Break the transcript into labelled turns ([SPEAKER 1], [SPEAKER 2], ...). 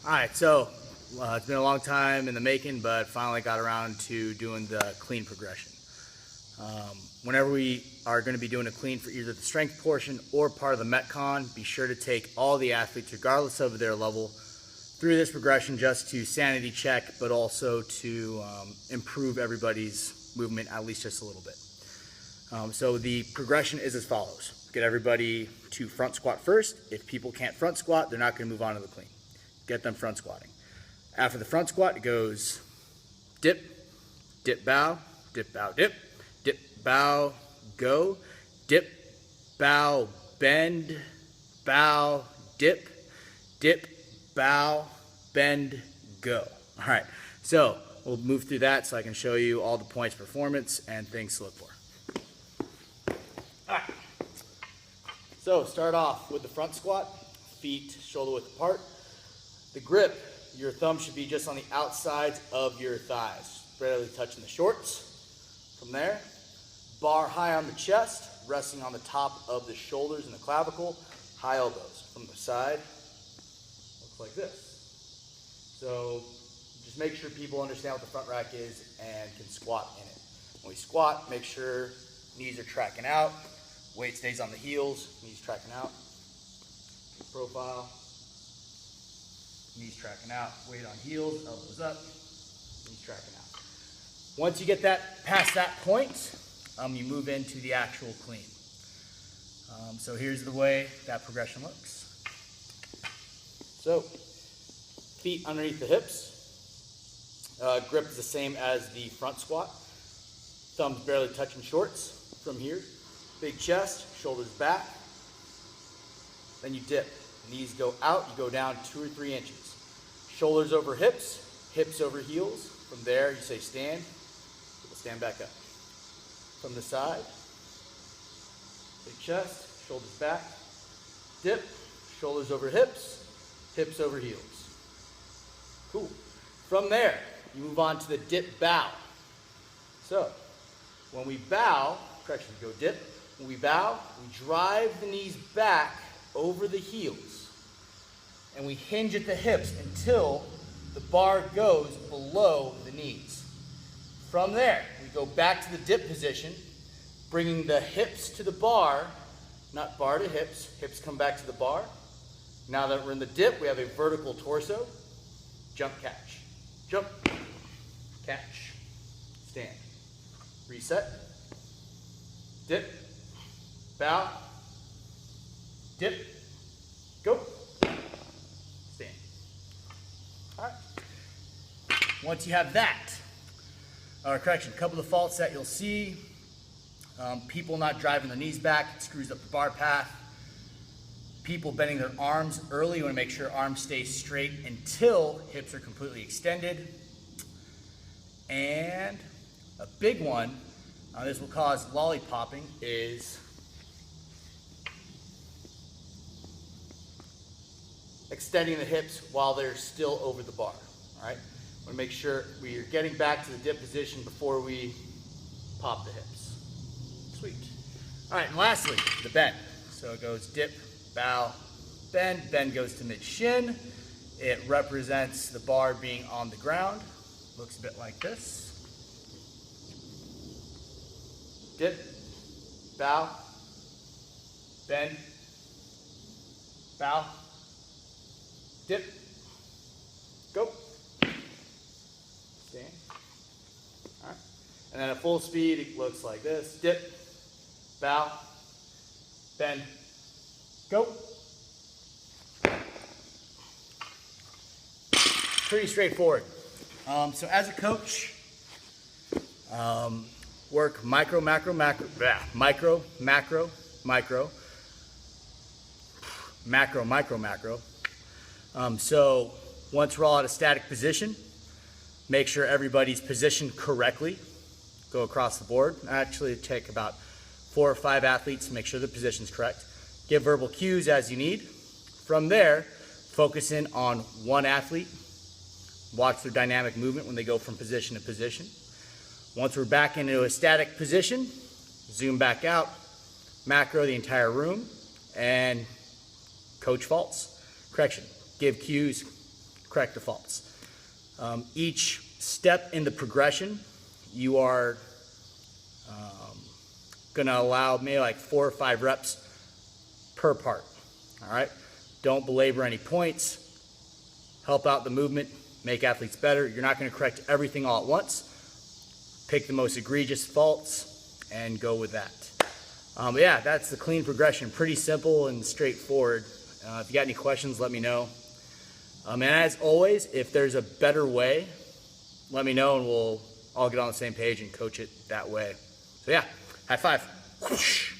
[SPEAKER 1] All right, so it's been a long time in the making, but finally got around to doing the clean progression. Whenever we are going to be doing a clean for either the strength portion or part of the Metcon, be sure to take all the athletes, regardless of their level, through this progression just to sanity check, but also to improve everybody's movement at least just a little bit. So the progression is as follows. Get everybody to front squat first. If people can't front squat, they're not going to move on to the clean. Get them front squatting. After the front squat, it goes dip, dip, bow, dip, bow, dip, dip, bow, go, dip, bow, bend, bow, dip, dip, bow, bend, go. All right, so we'll move through that so I can show you all the points, performance, and things to look for. All right, so start off with the front squat, feet shoulder width apart. The grip, your thumb should be just on the outsides of your thighs, barely touching the shorts. From there, bar high on the chest, resting on the top of the shoulders and the clavicle, high elbows. From the side, looks like this. So just make sure people understand what the front rack is and can squat in it. When we squat, make sure knees are tracking out, weight stays on the heels, knees tracking out, profile. Knees tracking out, weight on heels, elbows up, knees tracking out. Once you get that past that point, you move into the actual clean. So here's the way that progression looks. So feet underneath the hips. Grip is the same as the front squat. Thumbs barely touching shorts from here. Big chest, shoulders back. Then you dip. Knees go out, you go down 2 or 3 inches. Shoulders over hips, hips over heels. From there, you say stand, people stand back up. From the side, big chest, shoulders back, dip, shoulders over hips, hips over heels. Cool. From there, you move on to the dip bow. So, when we bow, correction, go dip. When we bow, we drive the knees back over the heels. And we hinge at the hips until the bar goes below the knees. From there, we go back to the dip position, bringing the hips to the bar, not bar to hips, hips come back to the bar. Now that we're in the dip, we have a vertical torso, jump, catch, jump, catch, stand, reset, dip, bow, dip, go, stand. All right. Once you have that, correction, a couple of faults that you'll see. People not driving their knees back, it screws up the bar path. People bending their arms early, you want to make sure arms stay straight until hips are completely extended. And a big one, this will cause lollipopping, is extending the hips while they're still over the bar. All right, want to make sure we are getting back to the dip position before we pop the hips. Sweet. All right, and lastly, the bend. So it goes dip, bow, bend. Bend goes to mid shin. It represents the bar being on the ground. Looks a bit like this. Dip, bow, bend, bow, dip, go, stand. All right. And then at full speed, it looks like this. Dip, bow, bend, go. Pretty straightforward. So as a coach, work micro, macro, macro, micro, macro, micro, macro, micro, macro. So once we're all at a static position, make sure everybody's positioned correctly. Go across the board. Actually, take about 4 or 5 athletes to make sure the position's correct. Give verbal cues as you need. From there, focus in on one athlete. Watch their dynamic movement when they go from position to position. Once we're back into a static position, zoom back out, macro the entire room, and coach faults. Correction, give cues, correct the faults. Each step in the progression, you are going to allow maybe like 4 or 5 reps per part. All right? Don't belabor any points. Help out the movement, make athletes better. You're not going to correct everything all at once. Pick the most egregious faults and go with that. But yeah, that's the clean progression. Pretty simple and straightforward. If you got any questions, let me know. And as always, if there's a better way, let me know and we'll all get on the same page and coach it that way. So yeah, high five. Whoosh.